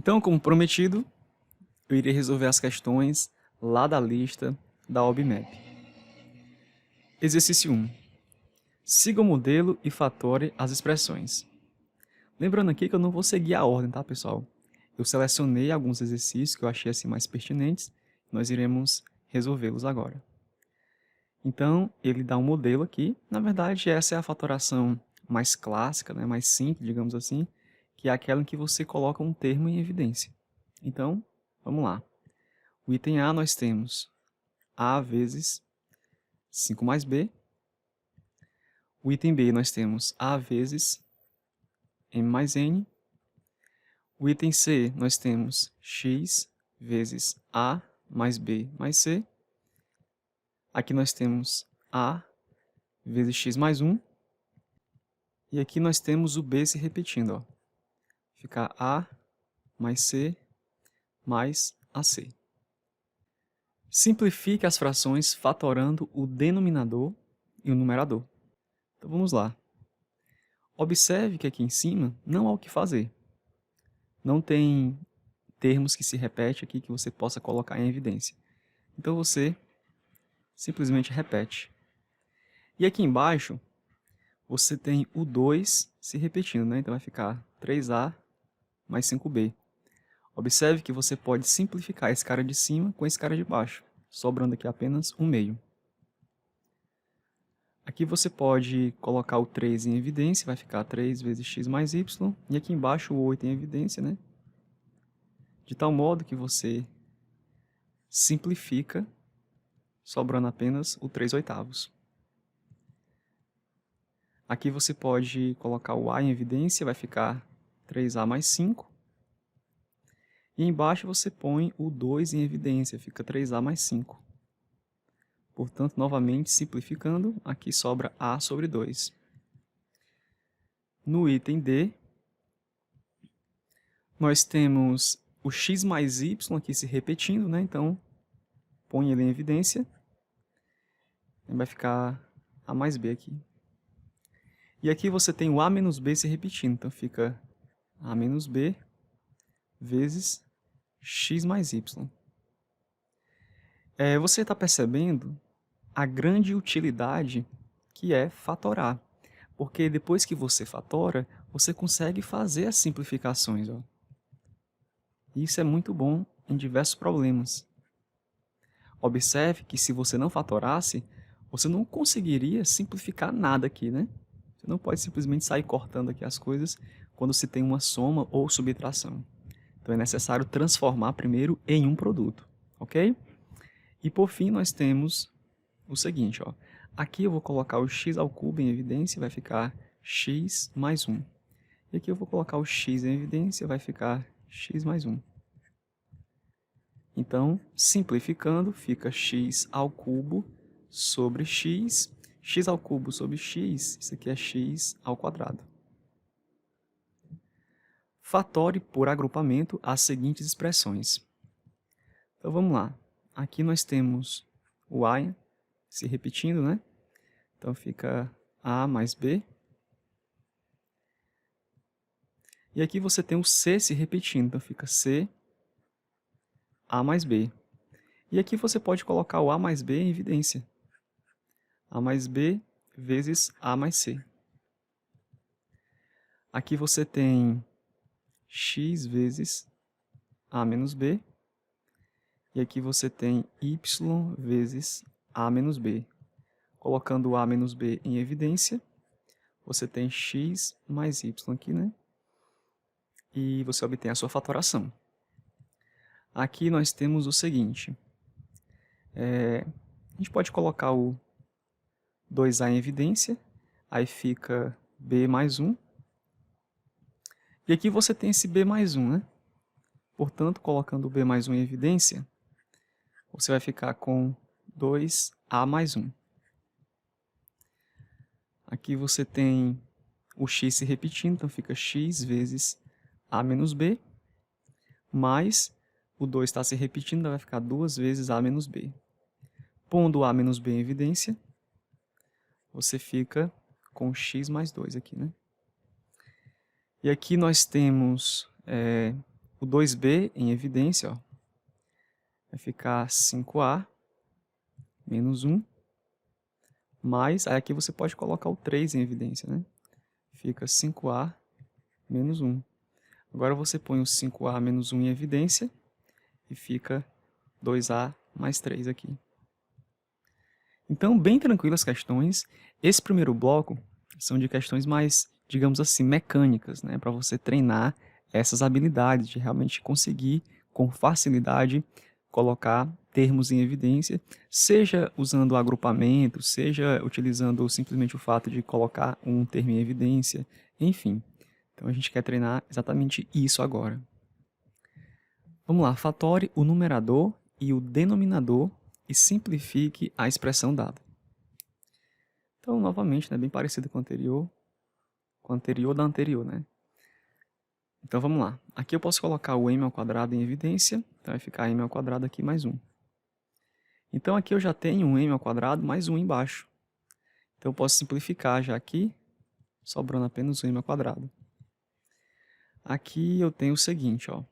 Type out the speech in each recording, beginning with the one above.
Então, como prometido, eu irei resolver as questões lá da lista da OBMAP. Exercício 1. Siga o modelo e fatore as expressões. Lembrando aqui que eu não vou seguir a ordem, tá, pessoal? Eu selecionei alguns exercícios que eu achei assim mais pertinentes, nós iremos resolvê-los agora. Então, ele dá um modelo aqui. Na verdade, essa é a fatoração mais clássica, né, mais simples, digamos assim, que é aquela em que você coloca um termo em evidência. Então, vamos lá. O item A nós temos A vezes 5 mais B. O item B nós temos A vezes M mais N. O item C nós temos X vezes A mais B mais C. Aqui nós temos A vezes X mais 1. E aqui nós temos o B se repetindo. Ó. Fica A mais C mais AC. Simplifique as frações fatorando o denominador e o numerador. Então vamos lá. Observe que aqui em cima não há o que fazer. Não tem termos que se repetem aqui que você possa colocar em evidência. Então você simplesmente repete. E aqui embaixo você tem o 2 se repetindo, né? Então vai ficar 3A mais 5B. Observe que você pode simplificar esse cara de cima com esse cara de baixo, sobrando aqui apenas um meio. Aqui você pode colocar o 3 em evidência, vai ficar 3 vezes x mais y, e aqui embaixo o 8 em evidência, né? De tal modo que você simplifica, sobrando apenas o 3 oitavos. Aqui você pode colocar o a em evidência, vai ficar 3a mais 5. E embaixo você põe o 2 em evidência, fica 3a mais 5. Portanto, novamente, simplificando, aqui sobra a sobre 2. No item D, nós temos o x mais y aqui se repetindo, né? Então, põe ele em evidência. Vai ficar a mais b aqui. E aqui você tem o a menos b se repetindo, então fica a menos b vezes x mais y. Você está percebendo a grande utilidade que é fatorar. Porque depois que você fatora, você consegue fazer as simplificações. Ó. Isso é muito bom em diversos problemas. Observe que se você não fatorasse, você não conseguiria simplificar nada aqui, né? Você não pode simplesmente sair cortando aqui as coisas quando se tem uma soma ou subtração. Então é necessário transformar primeiro em um produto, ok? E por fim nós temos o seguinte, ó. Aqui eu vou colocar o x ao cubo em evidência, vai ficar x mais 1. E aqui eu vou colocar o x em evidência, vai ficar x mais 1. Então, simplificando, fica x ao cubo sobre x ao cubo sobre x, isso aqui é x ao quadrado. Fatore por agrupamento as seguintes expressões. Então vamos lá. Aqui nós temos o a se repetindo, né? Então fica a mais b. E aqui você tem o c se repetindo, então fica c a mais b. E aqui você pode colocar o a mais b em evidência. A mais b vezes a mais c. Aqui você tem x vezes a menos b. E aqui você tem y vezes a menos b. Colocando o a menos b em evidência, você tem x mais y aqui, né? E você obtém a sua fatoração. Aqui nós temos o seguinte. A gente pode colocar o 2a em evidência, aí fica b mais 1. E aqui você tem esse b mais 1, né? Portanto, colocando o b mais 1 em evidência, você vai ficar com 2a mais 1. Aqui você tem o x se repetindo, então fica x vezes a menos b, mais o 2 está se repetindo, então vai ficar 2 vezes a menos b. Pondo o a menos b em evidência, você fica com x mais 2 aqui, né? E aqui nós temos o 2b em evidência, ó, vai ficar 5a menos 1, mais, aí aqui você pode colocar o 3 em evidência, né? Fica 5a menos 1. Agora você põe o 5a menos 1 em evidência e fica 2a mais 3 aqui. Então, bem tranquilas as questões. Esse primeiro bloco são de questões mais, digamos assim, mecânicas, né? Para você treinar essas habilidades de realmente conseguir, com facilidade, colocar termos em evidência, seja usando agrupamento, seja utilizando simplesmente o fato de colocar um termo em evidência, enfim. Então, a gente quer treinar exatamente isso agora. Vamos lá, fatore o numerador e o denominador e simplifique a expressão dada. Então, novamente, né, bem parecido com o anterior da anterior, né? Então, vamos lá. Aqui eu posso colocar o m ao quadrado em evidência, então vai ficar m ao quadrado aqui mais 1. Então, aqui eu já tenho um m ao quadrado mais 1 embaixo. Então, eu posso simplificar já aqui, sobrando apenas o m ao quadrado. Aqui eu tenho o seguinte, ó.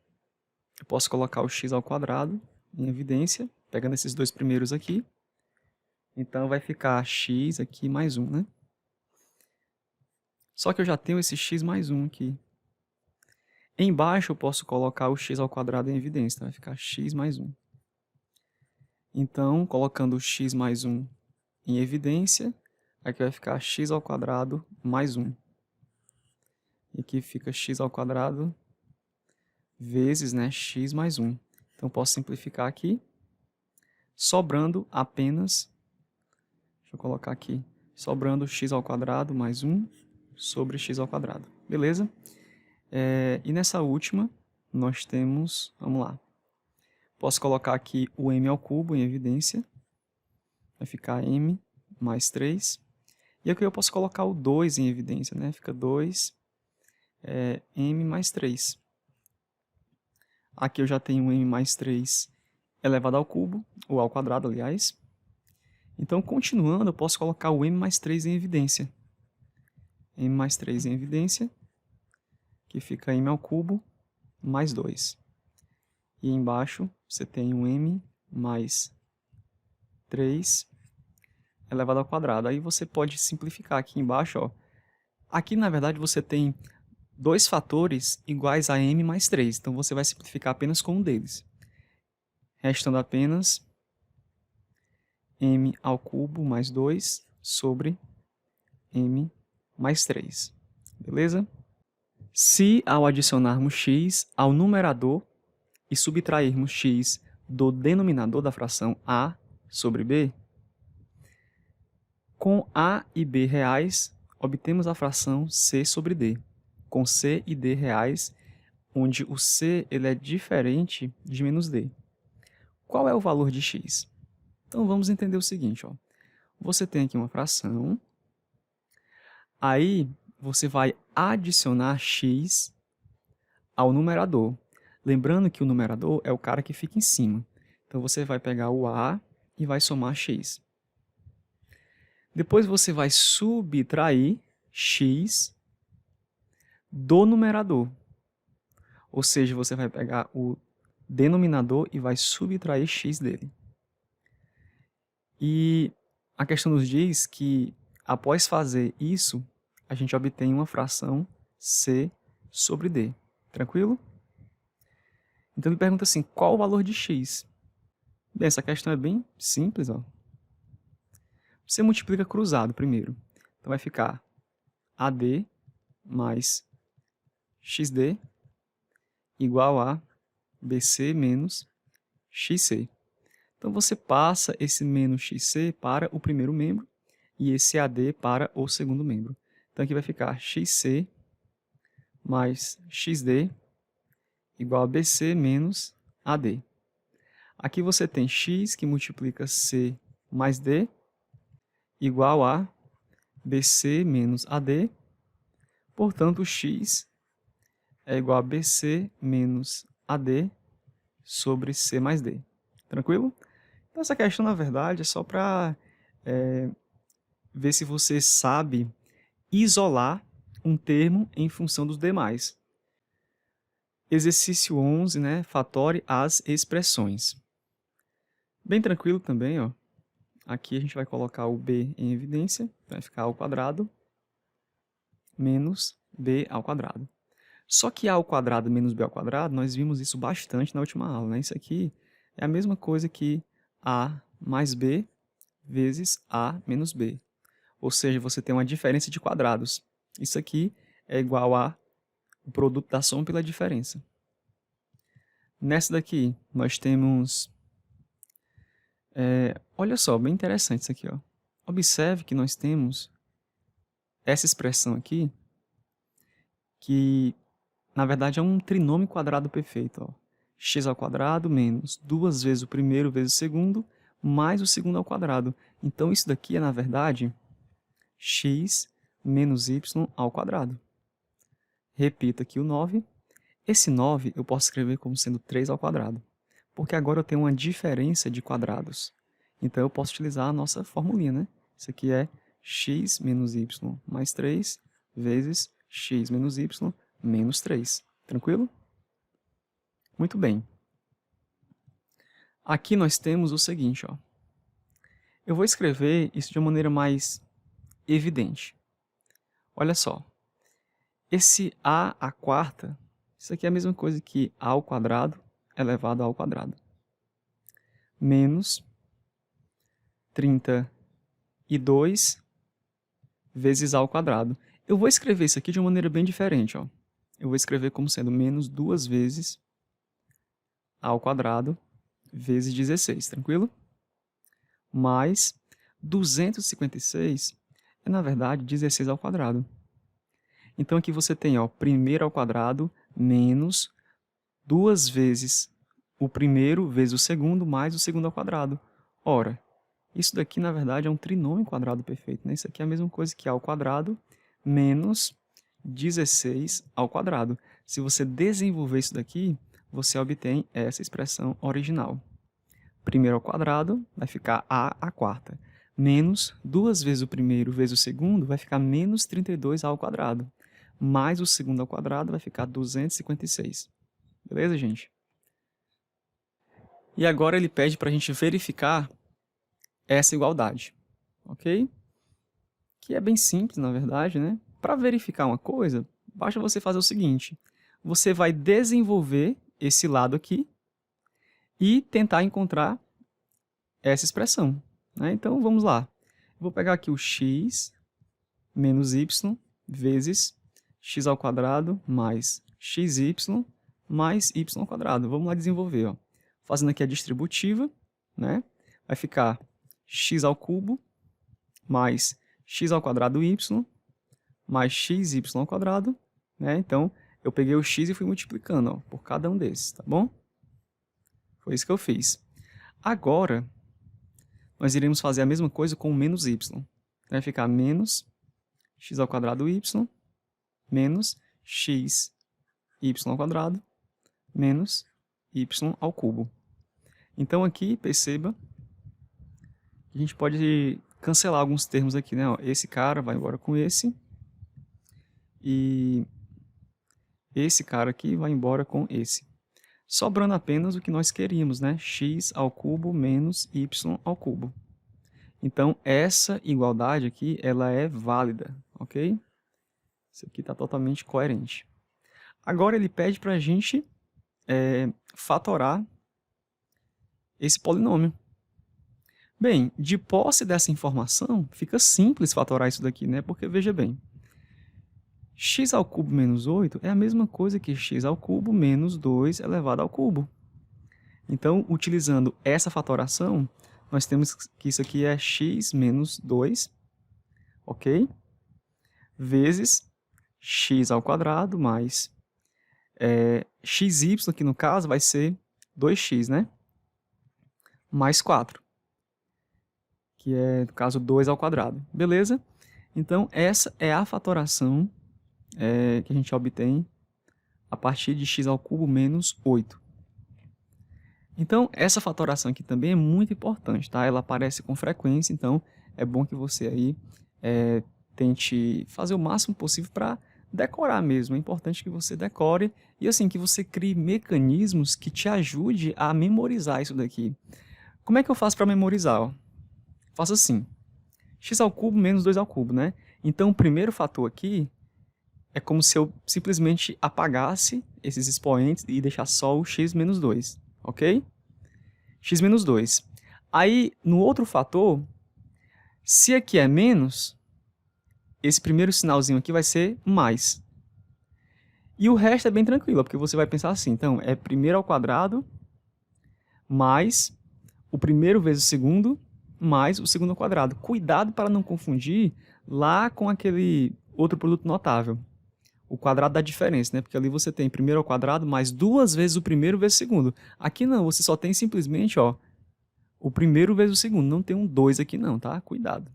Eu posso colocar o x ao quadrado em evidência, pegando esses dois primeiros aqui. Então, vai ficar x aqui mais 1, né? Só que eu já tenho esse x mais 1 aqui. Embaixo eu posso colocar o x ao quadrado em evidência, então vai ficar x mais 1. Então, colocando o x mais 1 em evidência, aqui vai ficar x ao quadrado mais 1. E aqui fica x ao quadrado vezes, né, x mais 1. Então, posso simplificar aqui, sobrando apenas, deixa eu colocar aqui, sobrando x ao quadrado mais 1 sobre x ao quadrado. Beleza? E nessa última, nós temos, vamos lá, posso colocar aqui o m ao cubo em evidência, vai ficar m mais 3, e aqui eu posso colocar o 2 em evidência, né? Fica 2 m mais 3. Aqui eu já tenho m mais 3 elevado ao cubo, ou ao quadrado, aliás. Então, continuando, eu posso colocar o m mais 3 em evidência. M mais 3 em evidência, que fica m ao cubo mais 2. E embaixo você tem um m mais 3 elevado ao quadrado. Aí você pode simplificar aqui embaixo, ó. Aqui, na verdade, você tem dois fatores iguais a m mais 3. Então, você vai simplificar apenas com um deles. Restando apenas m ao cubo mais 2 sobre m mais 3. Beleza? Se, ao adicionarmos x ao numerador e subtrairmos x do denominador da fração a sobre b, com a e b reais, obtemos a fração c sobre d, com c e d reais, onde o c ele é diferente de menos d. Qual é o valor de x? Então, vamos entender o seguinte, ó. Você tem aqui uma fração, aí você vai adicionar x ao numerador. Lembrando que o numerador é o cara que fica em cima. Então, você vai pegar o a e vai somar x. Depois, você vai subtrair x do numerador. Ou seja, você vai pegar o denominador e vai subtrair x dele. E a questão nos diz que, após fazer isso, a gente obtém uma fração c sobre d. Tranquilo? Então, ele pergunta assim, qual o valor de x? Bem, essa questão é bem simples, ó. Você multiplica cruzado primeiro. Então, vai ficar AD mais XD igual a BC menos XC. Então, você passa esse menos XC para o primeiro membro e esse AD para o segundo membro. Então, aqui vai ficar XC mais XD igual a BC menos AD. Aqui você tem x que multiplica c mais d igual a BC menos AD. Portanto, x é igual a BC menos AD sobre C mais D. Tranquilo? Então, essa questão, na verdade, é só para ver se você sabe isolar um termo em função dos demais. Exercício 11, né? Fatore as expressões. Bem tranquilo também, ó. Aqui a gente vai colocar o b em evidência, vai ficar a ao quadrado menos b ao quadrado. Só que a ao quadrado menos b ao quadrado, nós vimos isso bastante na última aula, né? Isso aqui é a mesma coisa que a mais b vezes a menos b. Ou seja, você tem uma diferença de quadrados. Isso aqui é igual a o produto da soma pela diferença. Nessa daqui, nós temos... olha só, bem interessante isso aqui, ó. Observe que nós temos essa expressão aqui, que na verdade é um trinômio quadrado perfeito, ó. X ao quadrado menos 2 vezes o primeiro vezes o segundo, mais o segundo ao quadrado. Então isso daqui é, na verdade, x menos y ao quadrado. Repita aqui o 9. Esse 9 eu posso escrever como sendo 3 ao quadrado, porque agora eu tenho uma diferença de quadrados. Então eu posso utilizar a nossa formulinha, né? Isso aqui é x menos y mais 3 vezes x menos y menos 3. Tranquilo? Muito bem. Aqui nós temos o seguinte, ó. Eu vou escrever isso de uma maneira mais evidente. Olha só. Esse a à quarta, isso aqui é a mesma coisa que a ao quadrado elevado ao quadrado. Menos 32 vezes a ao quadrado. Eu vou escrever isso aqui de uma maneira bem diferente, ó. Eu vou escrever como sendo menos 2 vezes a ao quadrado vezes 16, tranquilo? Mais 256 é, na verdade, 16 ao quadrado. Então, aqui você tem, ó, primeiro ao quadrado menos 2 vezes o primeiro vezes o segundo mais o segundo ao quadrado. Ora, isso daqui, na verdade, é um trinômio quadrado perfeito, né? Isso aqui é a mesma coisa que a ao quadrado menos 16 ao quadrado. Se você desenvolver isso daqui, você obtém essa expressão original. Primeiro ao quadrado vai ficar a à quarta. Menos 2 vezes o primeiro vezes o segundo vai ficar menos 32 ao quadrado. Mais o segundo ao quadrado vai ficar 256. Beleza, gente? E agora ele pede para a gente verificar essa igualdade. Ok? Que é bem simples, na verdade, né? Para verificar uma coisa, basta você fazer o seguinte. Você vai desenvolver esse lado aqui e tentar encontrar essa expressão, né? Então, vamos lá. Vou pegar aqui o x menos y vezes x ao quadrado mais xy mais y ao quadrado. Vamos lá desenvolver, ó. Fazendo aqui a distributiva, né? Vai ficar x ao cubo mais x ao quadrado y mais xy ao quadrado, né? Então, eu peguei o x e fui multiplicando, ó, por cada um desses, tá bom? Foi isso que eu fiz. Agora, nós iremos fazer a mesma coisa com o menos y. Vai ficar menos x ao quadrado y menos x y ao quadrado menos y ao cubo. Então, aqui, perceba, a gente pode cancelar alguns termos aqui, né? Esse cara vai embora com esse. E esse cara aqui vai embora com esse. Sobrando apenas o que nós queríamos, né? X ao cubo menos y ao cubo. Então, essa igualdade aqui, ela é válida, ok? Isso aqui está totalmente coerente. Agora, ele pede para a gente fatorar esse polinômio. Bem, de posse dessa informação, fica simples fatorar isso daqui, né? Porque, veja bem, x ao cubo menos 8 é a mesma coisa que x ao cubo menos 2 elevado ao cubo. Então, utilizando essa fatoração, nós temos que isso aqui é x menos 2, ok? Vezes x ao quadrado mais xy, aqui no caso, vai ser 2x, né? Mais 4, que é, no caso, 2 ao quadrado. Beleza? Então, essa é a fatoração que a gente obtém a partir de x ao cubo menos 8. Então, essa fatoração aqui também é muito importante, tá? Ela aparece com frequência, então é bom que você aí tente fazer o máximo possível para decorar mesmo. É importante que você decore e assim que você crie mecanismos que te ajude a memorizar isso daqui. Como é que eu faço para memorizar? Ó? Faço assim, x ao cubo menos 2 ao cubo, né? Então o primeiro fator aqui é como se eu simplesmente apagasse esses expoentes e deixasse só o x menos 2, ok? X menos 2. Aí, no outro fator, se aqui é menos, esse primeiro sinalzinho aqui vai ser mais. E o resto é bem tranquilo, porque você vai pensar assim, então, é primeiro ao quadrado mais o primeiro vezes o segundo mais o segundo ao quadrado. Cuidado para não confundir lá com aquele outro produto notável. O quadrado da diferença, né? Porque ali você tem primeiro ao quadrado mais duas vezes o primeiro vezes o segundo. Aqui não, você só tem simplesmente, ó, o primeiro vezes o segundo. Não tem um 2 aqui não, tá? Cuidado.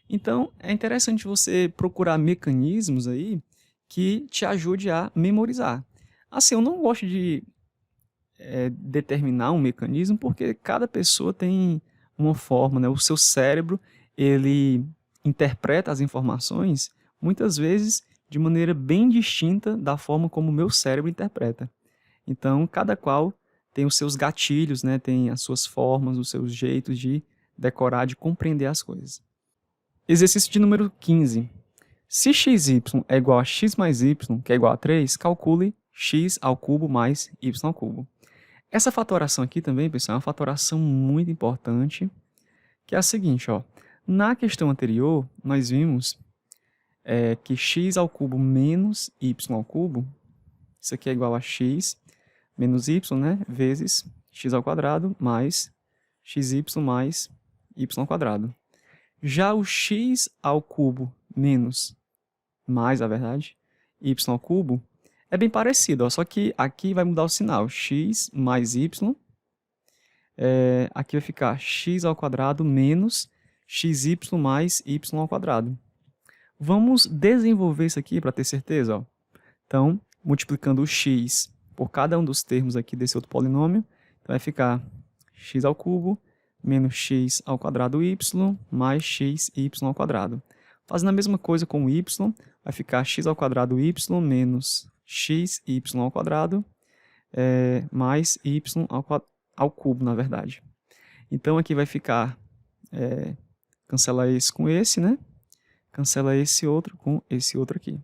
Então, é interessante você procurar mecanismos aí que te ajude a memorizar. Assim, eu não gosto de determinar um mecanismo porque cada pessoa tem uma forma, né? O seu cérebro, ele interpreta as informações muitas vezes de maneira bem distinta da forma como o meu cérebro interpreta. Então, cada qual tem os seus gatilhos, né? Tem as suas formas, os seus jeitos de decorar, de compreender as coisas. Exercício de número 15. Se xy é igual a x mais y, que é igual a 3, calcule x ao cubo mais y ao cubo. Essa fatoração aqui também, pessoal, é uma fatoração muito importante, que é a seguinte, ó. Na questão anterior, nós vimos que x ao cubo menos y ao cubo, isso aqui é igual a x menos y, né, vezes x ao quadrado mais xy mais y ao quadrado. Já o x ao cubo menos mais, na verdade, y ao cubo, é bem parecido, ó, só que aqui vai mudar o sinal, x mais y, aqui vai ficar x ao quadrado menos xy mais y ao quadrado. Vamos desenvolver isso aqui para ter certeza. Ó. Então, multiplicando o x por cada um dos termos aqui desse outro polinômio, então vai ficar x ao cubo menos x ao quadrado y mais xy ao quadrado. Fazendo a mesma coisa com o y, vai ficar x ao quadrado y menos xy ao quadrado mais y ao cubo, na verdade. Então, aqui vai ficar, cancela esse com esse, né? Cancela esse outro com esse outro aqui.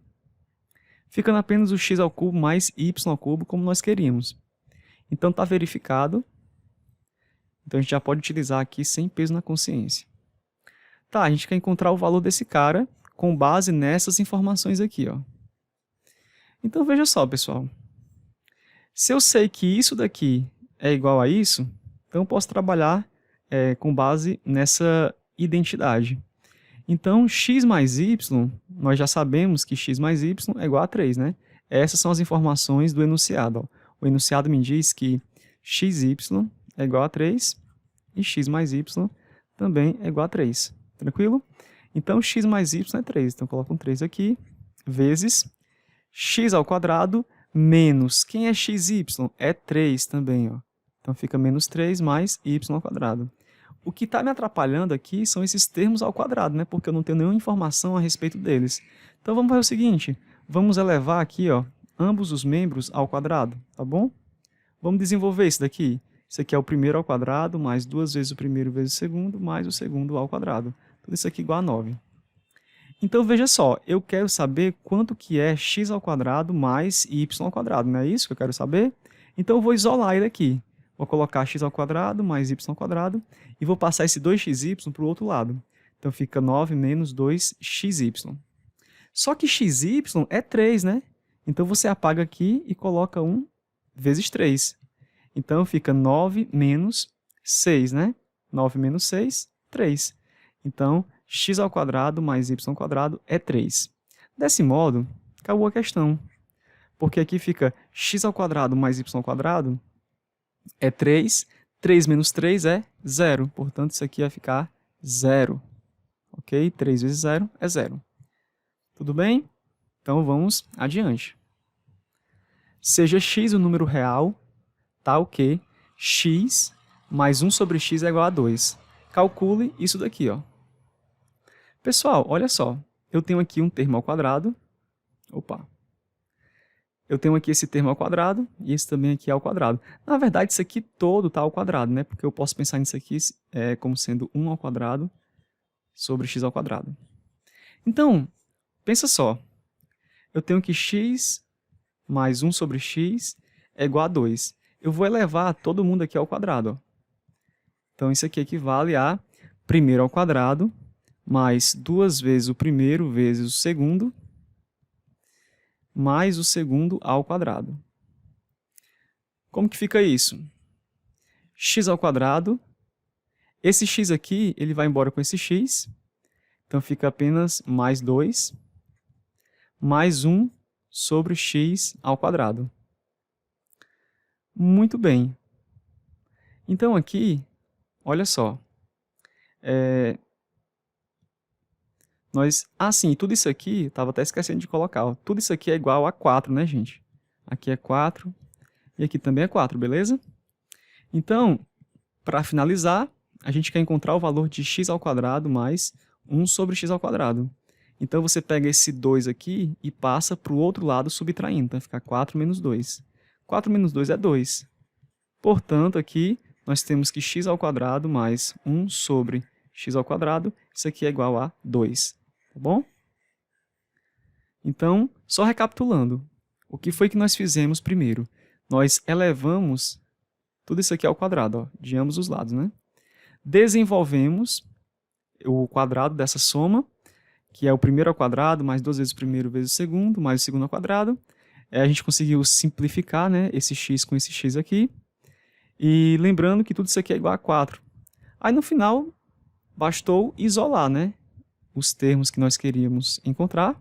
Ficando apenas o x ao cubo mais y ao cubo, como nós queríamos. Então, está verificado. Então, a gente já pode utilizar aqui sem peso na consciência. Tá, a gente quer encontrar o valor desse cara com base nessas informações aqui, ó. Então, veja só, pessoal. Se eu sei que isso daqui é igual a isso, então eu posso trabalhar com base nessa identidade. Então, x mais y, nós já sabemos que x mais y é igual a 3, né? Essas são as informações do enunciado. Ó. O enunciado me diz que xy é igual a 3 e x mais y também é igual a 3. Tranquilo? Então, x mais y é 3. Então, coloco um 3 aqui, vezes x ao quadrado menos, quem é xy? É 3 também. Ó. Então, fica menos 3 mais y ao quadrado. O que está me atrapalhando aqui são esses termos ao quadrado, né? Porque eu não tenho nenhuma informação a respeito deles. Então, vamos fazer o seguinte. Vamos elevar aqui, ó, ambos os membros ao quadrado, tá bom? Vamos desenvolver isso daqui. Isso aqui é o primeiro ao quadrado, mais duas vezes o primeiro vezes o segundo, mais o segundo ao quadrado. Tudo isso aqui igual a 9. Então, veja só. Eu quero saber quanto que é x ao quadrado mais y ao quadrado. Não é isso que eu quero saber? Então, eu vou isolar ele aqui. Vou colocar x ao quadrado mais y ao quadrado e vou passar esse 2xy para o outro lado. Então, fica 9 menos 2xy. Só que xy é 3, né? Então, você apaga aqui e coloca 1 vezes 3. Então, fica 9 menos 6, né? 9 menos 6, 3. Então, x ao quadrado mais y ao quadrado é 3. Desse modo, acabou a questão. Porque aqui fica x ao quadrado mais y ao quadrado é 3. 3 menos 3 é 0. Portanto, isso aqui vai ficar 0. Ok? 3 vezes 0 é 0. Tudo bem? Então, vamos adiante. Seja x o número real, tal que x mais 1 sobre x é igual a 2. Calcule isso daqui, ó. Pessoal, olha só. Eu tenho aqui um termo ao quadrado, Opa. Eu tenho aqui esse termo ao quadrado e esse também aqui ao quadrado. Na verdade, isso aqui todo está ao quadrado, né? Porque eu posso pensar nisso aqui como sendo 1 ao quadrado sobre x ao quadrado. Então, pensa só. Eu tenho que x mais 1 sobre x é igual a 2. Eu vou elevar todo mundo aqui ao quadrado. Ó. Então, isso aqui equivale a primeiro ao quadrado mais 2 vezes o primeiro vezes o segundo mais o segundo ao quadrado. Como que fica isso? X ao quadrado. Esse x aqui, ele vai embora com esse x. Então, fica apenas mais 2 mais 1 sobre x ao quadrado. Muito bem. Então, aqui, olha só. Sim, tudo isso aqui, estava até esquecendo de colocar. Ó, tudo isso aqui é igual a 4, né, gente? Aqui é 4 e aqui também é 4, beleza? Então, para finalizar, a gente quer encontrar o valor de x ao quadrado mais 1 sobre x ao quadrado. Então, você pega esse 2 aqui e passa para o outro lado subtraindo. Então, vai ficar 4 menos 2. 4 menos 2 é 2. Portanto, aqui nós temos que x ao quadrado mais 1 sobre x ao quadrado, isso aqui é igual a 2. Tá bom? Então, só recapitulando. O que foi que nós fizemos primeiro? Nós elevamos tudo isso aqui ao quadrado, ó, de ambos os lados, né? Desenvolvemos o quadrado dessa soma, que é o primeiro ao quadrado, mais 2 vezes o primeiro vezes o segundo, mais o segundo ao quadrado. A gente conseguiu simplificar, né, esse x com esse x aqui. E lembrando que tudo isso aqui é igual a 4. Aí, no final, bastou isolar, né, os termos que nós queríamos encontrar,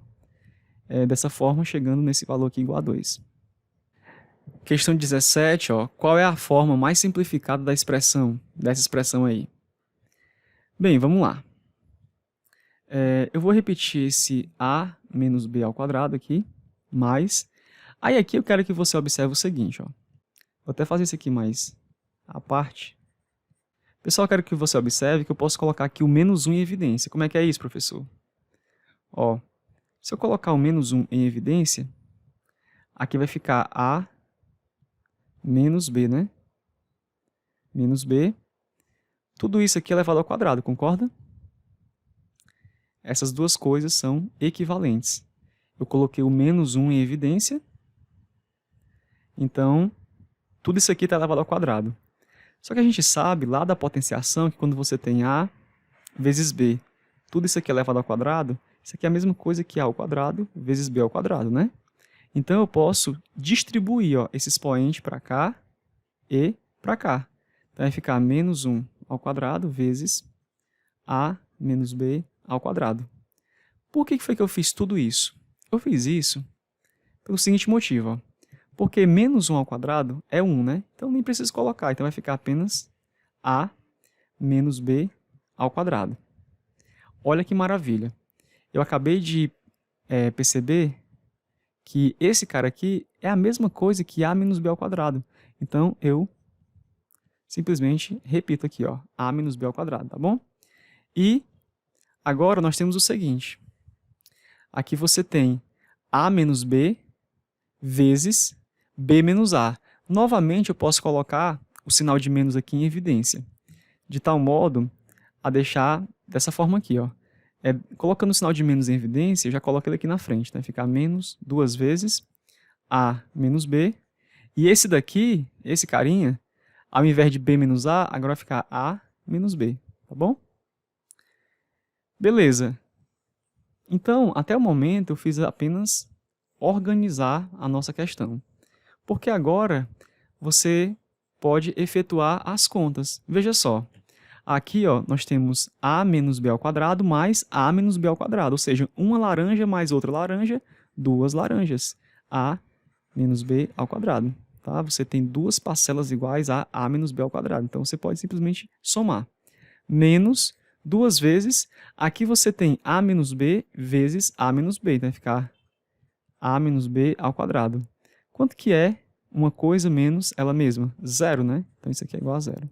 dessa forma, chegando nesse valor aqui igual a 2. Questão 17, ó, qual é a forma mais simplificada dessa expressão aí? Bem, vamos lá. Eu vou repetir esse a menos b ao quadrado aqui, mais... Aí aqui eu quero que você observe o seguinte, ó. Vou até fazer isso aqui mais à parte. Pessoal, eu quero que você observe que eu posso colocar aqui o menos 1 em evidência. Como é que é isso, professor? Ó, se eu colocar o menos 1 em evidência, aqui vai ficar a menos b, né? Menos b. Tudo isso aqui é elevado ao quadrado, concorda? Essas duas coisas são equivalentes. Eu coloquei o menos 1 em evidência, então tudo isso aqui está elevado ao quadrado. Só que a gente sabe lá da potenciação que quando você tem a vezes b, tudo isso aqui é elevado ao quadrado, isso aqui é a mesma coisa que a ao quadrado vezes b ao quadrado, né? Então eu posso distribuir, ó, esse expoente para cá e para cá. Então vai ficar menos 1 ao quadrado vezes a menos b ao quadrado. Por que foi que eu fiz tudo isso? Eu fiz isso pelo seguinte motivo, ó. Porque menos 1 ao quadrado é 1, né? Então nem preciso colocar, então vai ficar apenas a menos b ao quadrado. Olha que maravilha. Eu acabei de perceber que esse cara aqui é a mesma coisa que a menos b ao quadrado. Então eu simplesmente repito aqui, ó, a menos b ao quadrado, tá bom? E agora nós temos o seguinte. Aqui você tem a menos b vezes b menos a. Novamente, eu posso colocar o sinal de menos aqui em evidência, de tal modo a deixar dessa forma aqui. Ó. Colocando o sinal de menos em evidência, eu já coloco ele aqui na frente. Né? Fica menos 2 vezes a menos b. E esse daqui, esse carinha, ao invés de b menos a, agora vai ficar a menos b. Tá bom? Beleza. Então, até o momento, eu fiz apenas organizar a nossa questão. Porque agora você pode efetuar as contas. Veja só, aqui ó, nós temos a menos b ao quadrado mais a menos b ao quadrado, ou seja, uma laranja mais outra laranja, duas laranjas, a menos b ao quadrado. Tá? Você tem duas parcelas iguais a menos b ao quadrado, então você pode simplesmente somar. Menos duas vezes, aqui você tem a menos b vezes a menos b, então vai ficar a menos b ao quadrado. Quanto que é uma coisa menos ela mesma? 0, né? Então isso aqui é igual a 0.